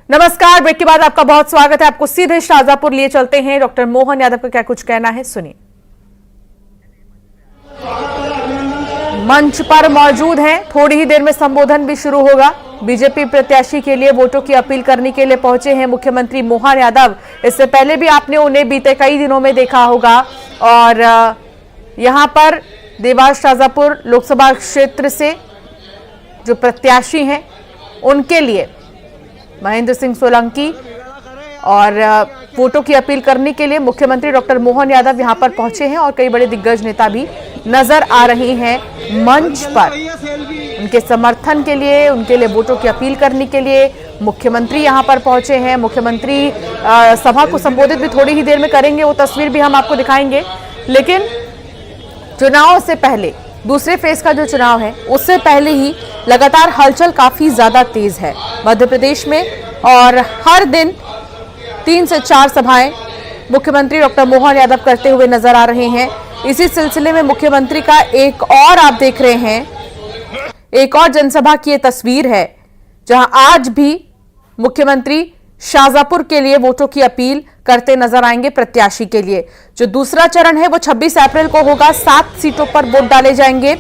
नमस्कार। ब्रेक के बाद आपका बहुत स्वागत है। आपको सीधे शाहजहांपुर लिए चलते हैं। डॉक्टर मोहन यादव का क्या कुछ कहना है, सुनिए। मंच पर मौजूद हैं, थोड़ी ही देर में संबोधन भी शुरू होगा। बीजेपी प्रत्याशी के लिए वोटों की अपील करने के लिए पहुंचे हैं मुख्यमंत्री मोहन यादव। इससे पहले भी आपने उन्हें बीते कई दिनों में देखा होगा और यहां पर देवास शाहजहांपुर लोकसभा क्षेत्र से जो प्रत्याशी हैं उनके लिए महेंद्र सिंह सोलंकी और वोटों की अपील करने के लिए मुख्यमंत्री डॉक्टर मोहन यादव यहां पर पहुंचे हैं और कई बड़े दिग्गज नेता भी नजर आ रहे हैं मंच पर। उनके समर्थन के लिए, उनके लिए वोटों की अपील करने के लिए मुख्यमंत्री यहां पर पहुंचे हैं। मुख्यमंत्री सभा को संबोधित भी थोड़ी ही देर में करेंगे, वो तस्वीर भी हम आपको दिखाएंगे। लेकिन चुनाव से पहले, दूसरे फेज का जो चुनाव है उससे पहले ही लगातार हलचल काफी ज्यादा तेज है मध्य प्रदेश में और हर दिन 3 से 4 सभाएं मुख्यमंत्री डॉक्टर मोहन यादव करते हुए नजर आ रहे हैं। इसी सिलसिले में मुख्यमंत्री का एक और आप देख रहे हैं, एक और जनसभा की ये तस्वीर है जहां आज भी मुख्यमंत्री शाहजहांपुर के लिए वोटों की अपील करते नजर आएंगे प्रत्याशी के लिए। जो दूसरा चरण है वो 26 अप्रैल को होगा। 7 सीटों पर वोट डाले जाएंगे।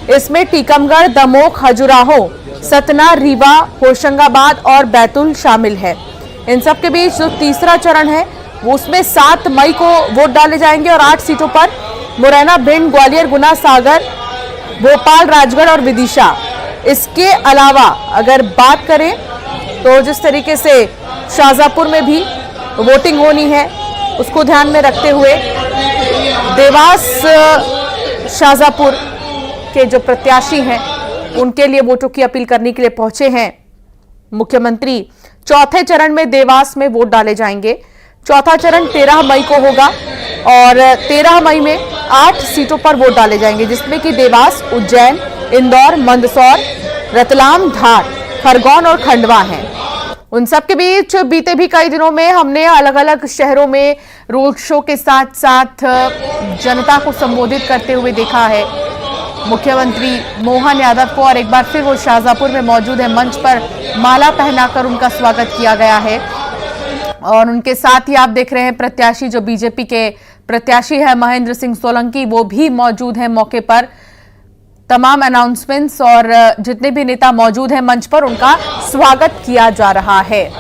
इसमें टीकमगढ़, दमोह, खजुराहो, सतना, रीवा, होशंगाबाद और बैतूल शामिल है। इन सब के बीच जो तीसरा चरण है वो उसमें 7 मई को वोट डाले जाएंगे और 8 सीटों पर मुरैना, भिंड, ग्वालियर, गुना, सागर, भोपाल, राजगढ़ और विदिशा। इसके अलावा अगर बात करें तो जिस तरीके से शाहजहांपुर में भी वोटिंग होनी है उसको ध्यान में रखते हुए देवास शाहजहांपुर के जो प्रत्याशी हैं उनके लिए वोटों की अपील करने के लिए पहुंचे हैं मुख्यमंत्री। चौथे चरण में देवास में वोट डाले जाएंगे। चौथा चरण 13 मई को होगा और 13 मई में 8 सीटों पर वोट डाले जाएंगे, जिसमें कि देवास, उज्जैन, इंदौर, मंदसौर, रतलाम, धार, खरगोन और खंडवा हैं। उन सब के बीच बीते भी कई दिनों में हमने अलग अलग शहरों में रोड शो के साथ साथ जनता को संबोधित करते हुए देखा है मुख्यमंत्री मोहन यादव को, और एक बार फिर वो शाहजहांपुर में मौजूद है। मंच पर माला पहनाकर उनका स्वागत किया गया है और उनके साथ ही आप देख रहे हैं प्रत्याशी जो बीजेपी के प्रत्याशी है महेंद्र सिंह सोलंकी, वो भी मौजूद है मौके पर। तमाम अनाउंसमेंट्स और जितने भी नेता मौजूद हैं मंच पर उनका स्वागत किया जा रहा है।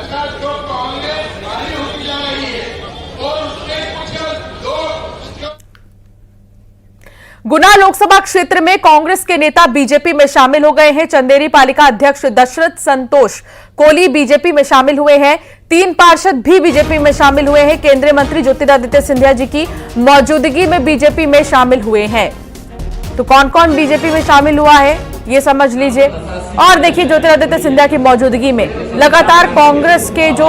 गुना लोकसभा क्षेत्र में कांग्रेस के नेता बीजेपी में शामिल हो गए हैं। चंदेरी पालिका अध्यक्ष दशरथ संतोष कोली बीजेपी में शामिल हुए हैं। 3 पार्षद भी बीजेपी में शामिल हुए हैं। केंद्रीय मंत्री ज्योतिरादित्य सिंधिया जी की मौजूदगी में बीजेपी में शामिल हुए हैं। तो कौन कौन बीजेपी में शामिल हुआ है ये समझ लीजिए। और देखिए ज्योतिरादित्य सिंधिया की मौजूदगी में लगातार कांग्रेस के जो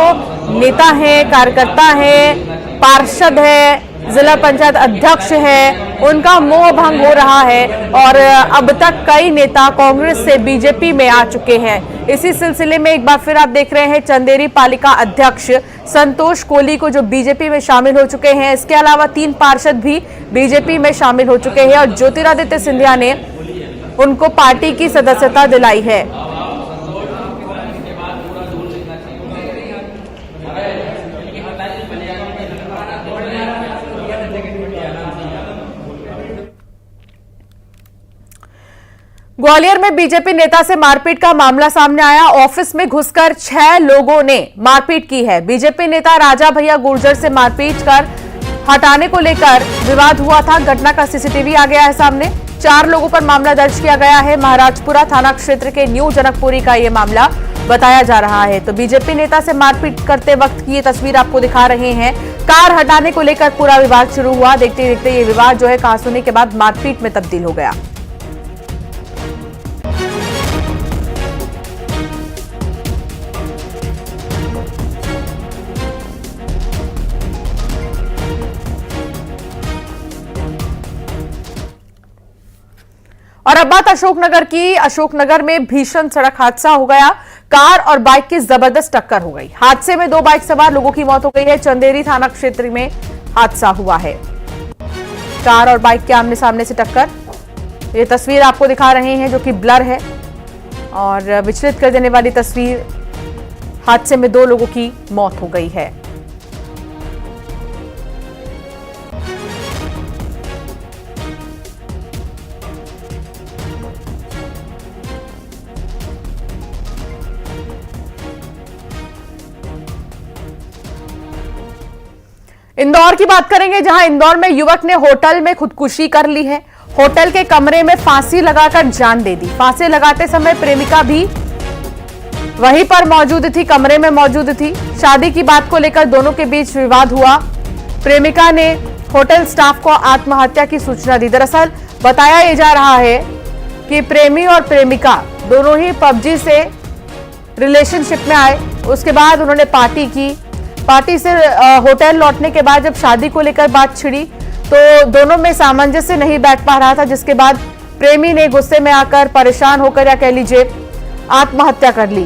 नेता हैं, कार्यकर्ता हैं, पार्षद हैं, जिला पंचायत अध्यक्ष हैं, उनका मोह भंग हो रहा है और अब तक कई नेता कांग्रेस से बीजेपी में आ चुके हैं। इसी सिलसिले में एक बार फिर आप देख रहे हैं चंदेरी पालिका अध्यक्ष संतोष कोली को जो बीजेपी में शामिल हो चुके हैं। इसके अलावा 3 पार्षद भी बीजेपी में शामिल हो चुके हैं और ज्योतिरादित्य सिंधिया ने उनको पार्टी की सदस्यता दिलाई है। ग्वालियर में बीजेपी नेता से मारपीट का मामला सामने आया। ऑफिस में घुसकर 6 लोगों ने मारपीट की है। बीजेपी नेता राजा भैया गुर्जर से मारपीट कर हटाने को लेकर विवाद हुआ था। घटना का सीसीटीवी आ गया है सामने। 4 लोगों पर मामला दर्ज किया गया है। महाराजपुरा थाना क्षेत्र के न्यू जनकपुरी का यह मामला बताया जा रहा है। तो बीजेपी नेता से मारपीट करते वक्त की ये तस्वीर आपको दिखा रहे हैं। कार हटाने को लेकर पूरा विवाद शुरू हुआ। देखते देखते ये विवाद जो है कहासुनी के बाद मारपीट में तब्दील हो गया। और अब बात अशोकनगर की। अशोकनगर में भीषण सड़क हादसा हो गया। कार और बाइक की जबरदस्त टक्कर हो गई। हादसे में 2 बाइक सवार लोगों की मौत हो गई है। चंदेरी थाना क्षेत्र में हादसा हुआ है। कार और बाइक के आमने सामने से टक्कर। ये तस्वीर आपको दिखा रहे हैं जो कि ब्लर है और विचलित कर देने वाली तस्वीर हादसे में 2 लोगों की मौत हो गई है। इंदौर की बात करेंगे, जहां इंदौर में युवक ने होटल में खुदकुशी कर ली है। होटल के कमरे में फांसी लगाकर जान दे दी। फांसी लगाते समय प्रेमिका भी वहीं पर मौजूद थी, कमरे में मौजूद थी। शादी की बात को लेकर दोनों के बीच विवाद हुआ। प्रेमिका ने होटल स्टाफ को आत्महत्या की सूचना दी। दरअसल बताया यह जा रहा है कि प्रेमी और प्रेमिका दोनों ही पबजी से रिलेशनशिप में आए। उसके बाद उन्होंने पार्टी की। पार्टी से होटल लौटने के बाद जब शादी को लेकर बात छिड़ी तो दोनों में सामंजस्य नहीं बैठ पा रहा था, जिसके बाद प्रेमी ने गुस्से में आकर, परेशान होकर, या कह लीजिए आत्महत्या कर ली।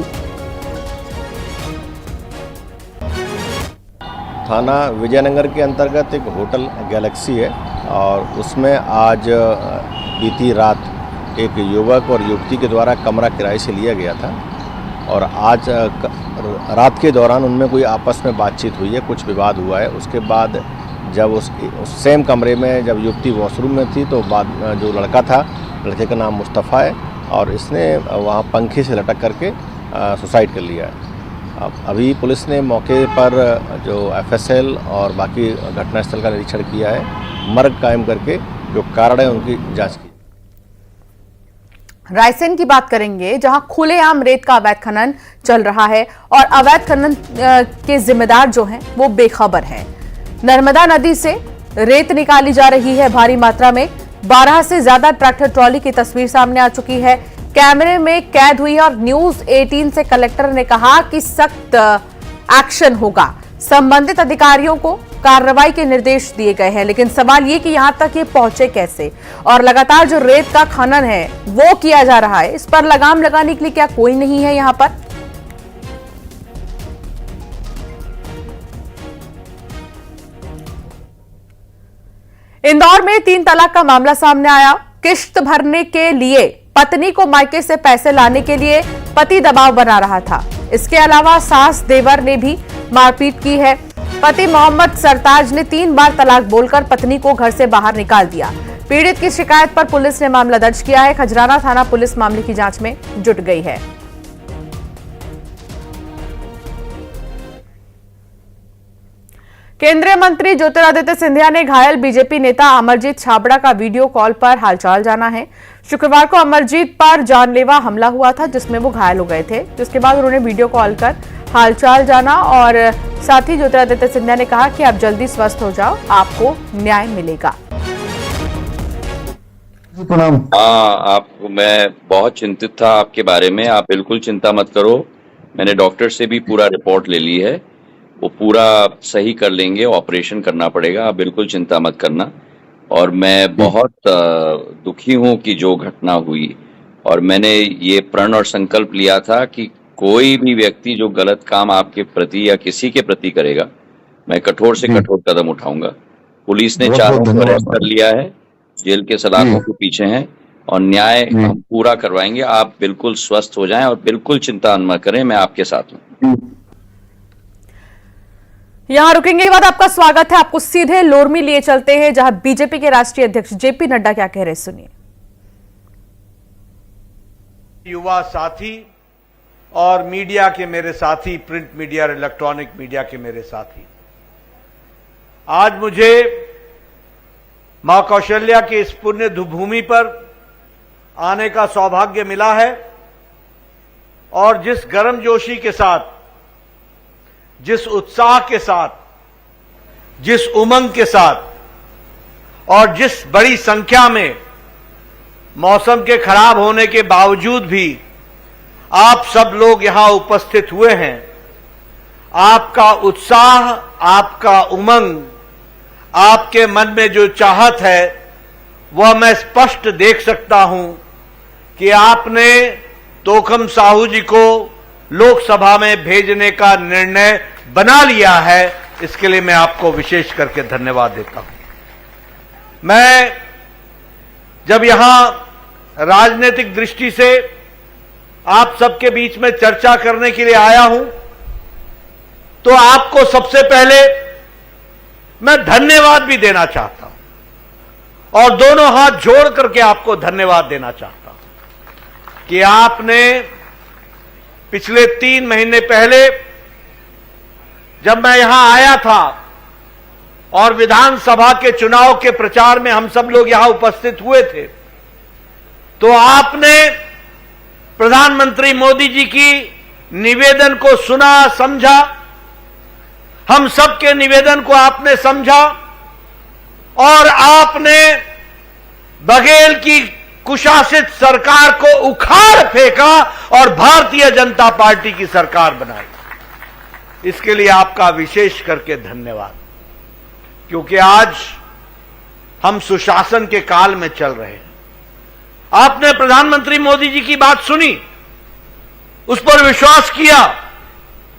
थाना विजयनगर के अंतर्गत एक होटल गैलेक्सी है और उसमें आज बीती रात एक युवक और युवती के द्वारा कमरा किराए से लिया गया था और आज रात के दौरान उनमें कोई आपस में बातचीत हुई है, कुछ विवाद हुआ है। उसके बाद जब उस सेम कमरे में जब युवती वॉशरूम में थी तो बाद जो लड़का था, लड़के का नाम मुस्तफ़ा है और इसने वहाँ पंखे से लटक करके सुसाइड कर लिया है। अभी पुलिस ने मौके पर जो एफएसएल और बाकी घटनास्थल का निरीक्षण किया है, मर्ग कायम करके जो कारण है उनकी जाँच की। रायसेन की बात करेंगे, जहां खुलेआम रेत का अवैध खनन चल रहा है और अवैध खनन के जिम्मेदार जो हैं वो बेखबर हैं। नर्मदा नदी से रेत निकाली जा रही है भारी मात्रा में। 12 से ज्यादा ट्रैक्टर ट्रॉली की तस्वीर सामने आ चुकी है, कैमरे में कैद हुई है और न्यूज 18 से कलेक्टर ने कहा कि सख्त एक्शन होगा। संबंधित अधिकारियों को कार्रवाई के निर्देश दिए गए हैं, लेकिन सवाल ये कि यहां तक ये पहुंचे कैसे और लगातार जो रेत का खनन है वो किया जा रहा है, इस पर लगाम लगाने के लिए क्या कोई नहीं है यहां पर? इंदौर में 3 तलाक का मामला सामने आया। किश्त भरने के लिए पत्नी को मायके से पैसे लाने के लिए पति दबाव बना रहा था। इसके अलावा सास देवर ने भी मारपीट की है। पति मोहम्मद सरताज ने 3 बार तलाक बोलकर पत्नी को घर से बाहर निकाल दिया। पीड़ित की शिकायत पर पुलिस ने मामला दर्ज किया है। खजराना थाना पुलिस मामले की जांच में जुट गई है। केंद्रीय मंत्री ज्योतिरादित्य सिंधिया ने घायल बीजेपी नेता अमरजीत छाबड़ा का वीडियो कॉल पर हालचाल जाना है। शुक्रवार को अमरजीत पर जानलेवा हमला हुआ था, जिसमें वो घायल हो गए थे, जिसके बाद उन्होंने वीडियो कॉल कर हालचाल जाना और साथ ही ज्योतिरादित्य सिंधिया ने कहा कि आप जल्दी स्वस्थ हो जाओ, आपको न्याय मिलेगा। मैं बहुत चिंतित था आपके बारे में। आप बिल्कुल चिंता मत करो, मैंने डॉक्टर से भी पूरा रिपोर्ट ले ली है, वो पूरा सही कर लेंगे। ऑपरेशन करना पड़ेगा, आप बिल्कुल चिंता मत करना। और मैं बहुत दुखी हूं कि जो घटना हुई, और मैंने ये प्रण और संकल्प लिया था कि कोई भी व्यक्ति जो गलत काम आपके प्रति या किसी के प्रति करेगा, मैं कठोर से कठोर कदम उठाऊंगा। पुलिस ने 4 को अरेस्ट कर लिया है, जेल के सलाखों के पीछे हैं और न्याय हम पूरा करवाएंगे। आप बिल्कुल स्वस्थ हो जाएं और बिल्कुल चिंता मत करें, मैं आपके साथ हूं। यहां रुकेंगे, बाद आपका स्वागत है। आपको सीधे लोरमी लिए चलते हैं, जहां बीजेपी के राष्ट्रीय अध्यक्ष जेपी नड्डा क्या कह रहे, सुनिए। युवा साथी और मीडिया के मेरे साथी, प्रिंट मीडिया और इलेक्ट्रॉनिक मीडिया के मेरे साथी, आज मुझे मां कौशल्या की इस पुण्य भूमि पर आने का सौभाग्य मिला है और जिस गर्मजोशी के साथ, जिस उत्साह के साथ, जिस उमंग के साथ और जिस बड़ी संख्या में मौसम के खराब होने के बावजूद भी आप सब लोग यहां उपस्थित हुए हैं, आपका उत्साह, आपका उमंग, आपके मन में जो चाहत है वह मैं स्पष्ट देख सकता हूं कि आपने तोखम साहू जी को लोकसभा में भेजने का निर्णय बना लिया है। इसके लिए मैं आपको विशेष करके धन्यवाद देता हूं। मैं जब यहां राजनीतिक दृष्टि से आप सबके बीच में चर्चा करने के लिए आया हूं, तो आपको सबसे पहले मैं धन्यवाद भी देना चाहता हूं और दोनों हाथ जोड़ करके आपको धन्यवाद देना चाहता हूं कि आपने पिछले 3 महीने पहले जब मैं यहां आया था और विधानसभा के चुनाव के प्रचार में हम सब लोग यहां उपस्थित हुए थे, तो आपने प्रधानमंत्री मोदी जी की निवेदन को सुना, समझा, हम सबके निवेदन को आपने समझा और आपने बघेल की कुशासित सरकार को उखाड़ फेंका और भारतीय जनता पार्टी की सरकार बनाई। इसके लिए आपका विशेष करके धन्यवाद, क्योंकि आज हम सुशासन के काल में चल रहे हैं। आपने प्रधानमंत्री मोदी जी की बात सुनी, उस पर विश्वास किया,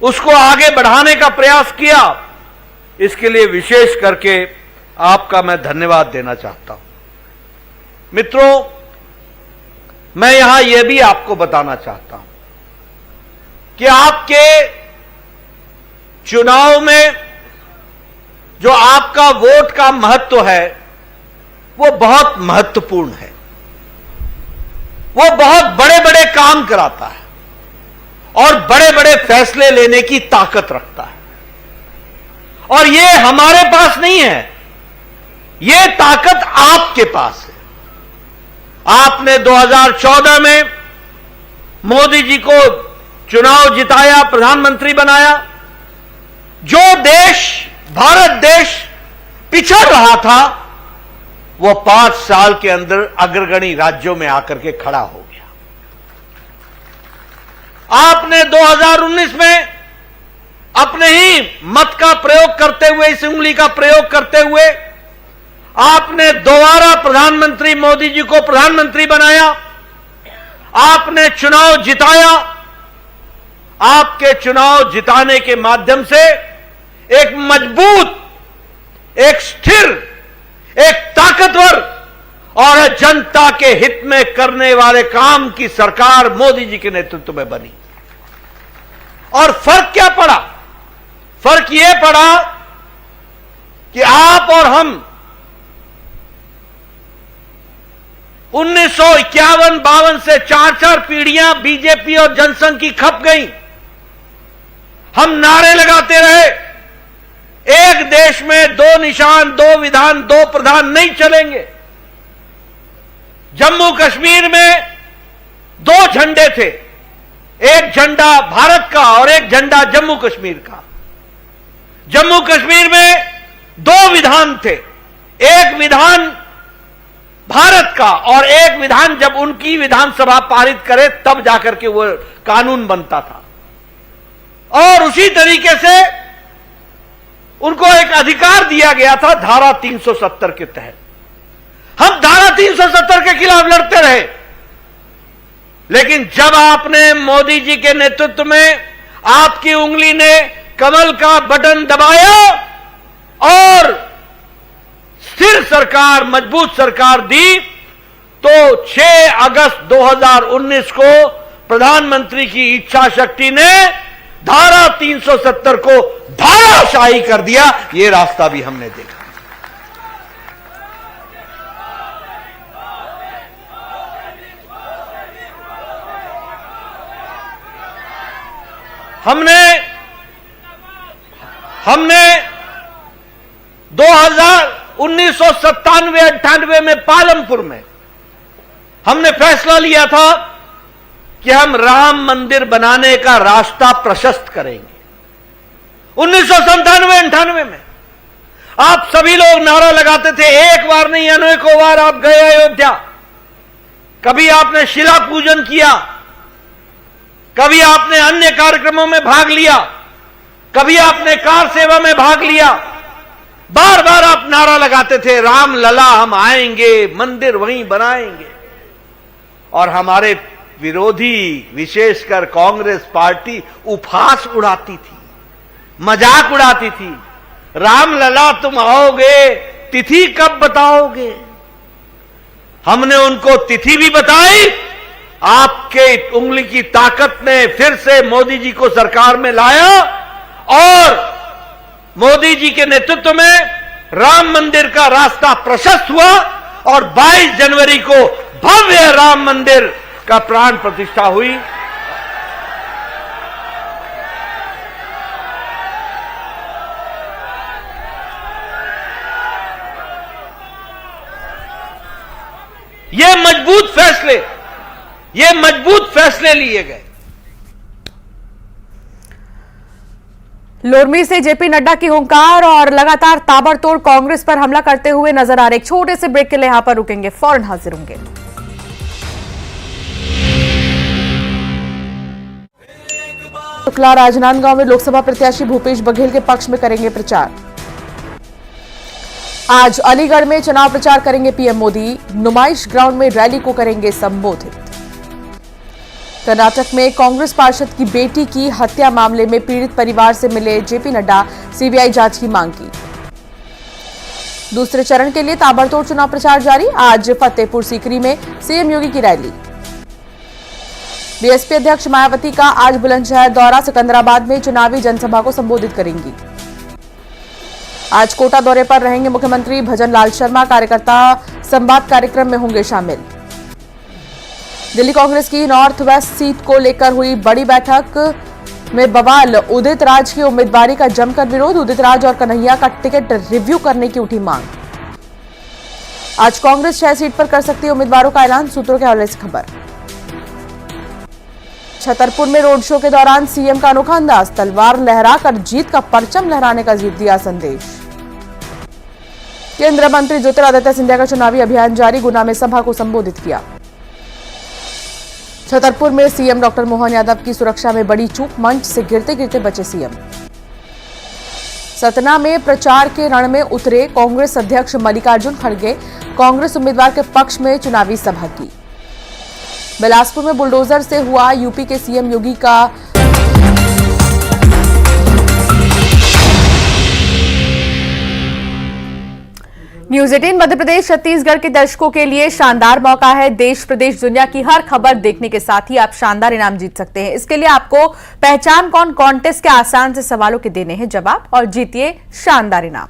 उसको आगे बढ़ाने का प्रयास किया। इसके लिए विशेष करके आपका मैं धन्यवाद देना चाहता हूं। मित्रों, मैं यहां यह भी आपको बताना चाहता हूं कि आपके चुनाव में जो आपका वोट का महत्व है वो बहुत महत्वपूर्ण है। वो बहुत बड़े बड़े काम कराता है और बड़े बड़े फैसले लेने की ताकत रखता है। और ये हमारे पास नहीं है, ये ताकत आपके पास है। आपने 2014 में मोदी जी को चुनाव जिताया, प्रधानमंत्री बनाया। जो देश, भारत देश पिछड़ रहा था, वो 5 साल के अंदर अग्रगणी राज्यों में आकर के खड़ा हो गया। आपने 2019 में अपने ही मत का प्रयोग करते हुए, इस उंगली का प्रयोग करते हुए आपने दोबारा प्रधानमंत्री मोदी जी को प्रधानमंत्री बनाया। आपने चुनाव जिताया। आपके चुनाव जिताने के माध्यम से एक मजबूत, एक स्थिर, एक ताकतवर और जनता के हित में करने वाले काम की सरकार मोदी जी के नेतृत्व में बनी। और फर्क क्या पड़ा? फर्क यह पड़ा कि आप और हम 1951-52 से 4-4 पीढ़ियां बीजेपी और जनसंघ की खप गई। हम नारे लगाते रहे, एक देश में 2 निशान, 2 विधान, 2 प्रधान नहीं चलेंगे। जम्मू कश्मीर में 2 झंडे थे, एक झंडा भारत का और एक झंडा जम्मू कश्मीर का। जम्मू कश्मीर में 2 विधान थे, एक विधान भारत का और एक विधान जब उनकी विधानसभा पारित करे तब जाकर के वो कानून बनता था। और उसी तरीके से उनको एक अधिकार दिया गया था धारा 370 के तहत। हम धारा 370 के खिलाफ लड़ते रहे, लेकिन जब आपने मोदी जी के नेतृत्व में आपकी उंगली ने कमल का बटन दबाया और स्थिर सरकार, मजबूत सरकार दी, तो 6 अगस्त 2019 को प्रधानमंत्री की इच्छा शक्ति ने धारा 370 को धाराशाही कर दिया। ये रास्ता भी हमने देखा। हमने 1997-98 में पालमपुर में हमने फैसला लिया था कि हम राम मंदिर बनाने का रास्ता प्रशस्त करेंगे। 1997-98 में आप सभी लोग नारा लगाते थे, एक बार नहीं अनेकों बार आप गए अयोध्या। कभी आपने शिला पूजन किया, कभी आपने अन्य कार्यक्रमों में भाग लिया, कभी आपने कार सेवा में भाग लिया। बार बार आप नारा लगाते थे, राम लला हम आएंगे, मंदिर वहीं बनाएंगे। और हमारे विरोधी, विशेषकर कांग्रेस पार्टी उपहास उड़ाती थी, मजाक उड़ाती थी। राम लला तुम आओगे, तिथि कब बताओगे? हमने उनको तिथि भी बताई। आपके उंगली की ताकत ने फिर से मोदी जी को सरकार में लाया और मोदी जी के नेतृत्व में राम मंदिर का रास्ता प्रशस्त हुआ और 22 जनवरी को भव्य राम मंदिर का प्राण प्रतिष्ठा हुई। ये मजबूत फैसले लिए गए। लोरमी से जेपी नड्डा की हुंकार और लगातार ताबड़तोड़ कांग्रेस पर हमला करते हुए नजर आ रहे। एक छोटे से ब्रेक के लिए यहां पर रुकेंगे, फौरन हाजिर होंगे। शुक्ला राजनांदगांव में लोकसभा प्रत्याशी भूपेश बघेल के पक्ष में करेंगे प्रचार। आज अलीगढ़ में चुनाव प्रचार करेंगे पीएम मोदी। नुमाइश ग्राउंड में रैली को करेंगे संबोधित। कर्नाटक में कांग्रेस पार्षद की बेटी की हत्या मामले में पीड़ित परिवार से मिले जेपी नड्डा, सीबीआई जांच की मांग की। दूसरे चरण के लिए ताबड़तोड़ चुनाव प्रचार जारी। आज फतेहपुर सीकरी में सीएम योगी की रैली। बीएसपी अध्यक्ष मायावती का आज बुलंदशहर दौरा। सिकंदराबाद में चुनावी जनसभा को संबोधित करेंगी। आज कोटा दौरे पर रहेंगे मुख्यमंत्री। भजन लाल शर्मा कार्यकर्ता संवाद कार्यक्रम में होंगे शामिल। दिल्ली कांग्रेस की नॉर्थ वेस्ट सीट को लेकर हुई बड़ी बैठक में बवाल। उदित राज की उम्मीदवारी का जमकर विरोध। उदित राज और कन्हैया का टिकट रिव्यू करने की उठी मांग। आज कांग्रेस 6 सीट पर कर सकती है उम्मीदवारों का ऐलान, सूत्रों के हवाले से खबर। छतरपुर में रोड शो के दौरान सीएम का अनोखा अंदाज। तलवार लहराकर जीत का परचम लहराने का दिया संदेश। केंद्रीय मंत्री ज्योतिरादित्य सिंधिया का चुनावी अभियान जारी। गुना में सभा को संबोधित किया। छतरपुर में सीएम डॉक्टर मोहन यादव की सुरक्षा में बड़ी चूक। मंच से गिरते गिरते बचे सीएम। सतना में प्रचार के रण में उतरे कांग्रेस अध्यक्ष मल्लिकार्जुन खड़गे। कांग्रेस उम्मीदवार के पक्ष में चुनावी सभा की। बिलासपुर में बुलडोजर से हुआ यूपी के सीएम योगी का न्यूज 18 मध्य प्रदेश छत्तीसगढ़ के दर्शकों के लिए शानदार मौका है। देश प्रदेश दुनिया की हर खबर देखने के साथ ही आप शानदार इनाम जीत सकते हैं। इसके लिए आपको पहचान कौन कॉन्टेस्ट के आसान से सवालों के देने हैं जवाब और जीतिए शानदार इनाम।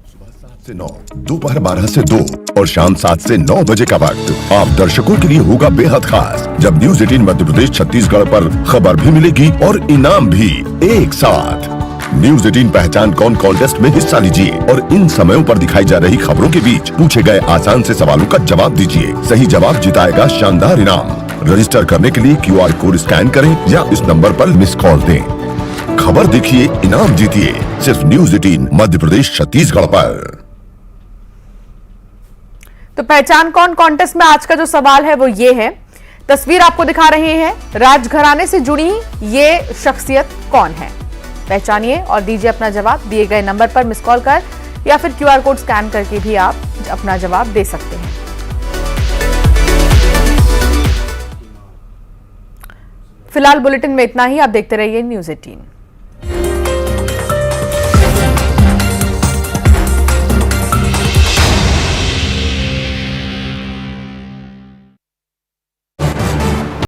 सुबह 7 से 9, दोपहर 12 से 2 और शाम 7 से 9 बजे का वक्त आप दर्शकों के लिए होगा बेहद खास, जब न्यूज 18 मध्य प्रदेश छत्तीसगढ़ पर खबर भी मिलेगी और इनाम भी एक साथ। न्यूज 18 पहचान कौन कॉन्टेस्ट में हिस्सा लीजिए और इन समयों पर दिखाई जा रही खबरों के बीच पूछे गए आसान से सवालों का जवाब दीजिए। सही जवाब जिताएगा शानदार इनाम। रजिस्टर करने के लिए QR कोड स्कैन करें या इस नंबर पर मिस कॉल दें। खबर देखिए, इनाम जीतिए, सिर्फ न्यूज 18 मध्य प्रदेश छत्तीसगढ़ पर। तो पहचान कौन कॉन्टेस्ट में आज का जो सवाल है वो ये है। तस्वीर आपको दिखा रहे हैं, राजघराने से जुड़ी ये शख्सियत कौन है? पहचानिए और दीजिए अपना जवाब। दिए गए नंबर पर मिस कॉल कर या फिर QR कोड स्कैन करके भी आप अपना जवाब दे सकते हैं। फिलहाल बुलेटिन में इतना ही। आप देखते रहिए न्यूज 18।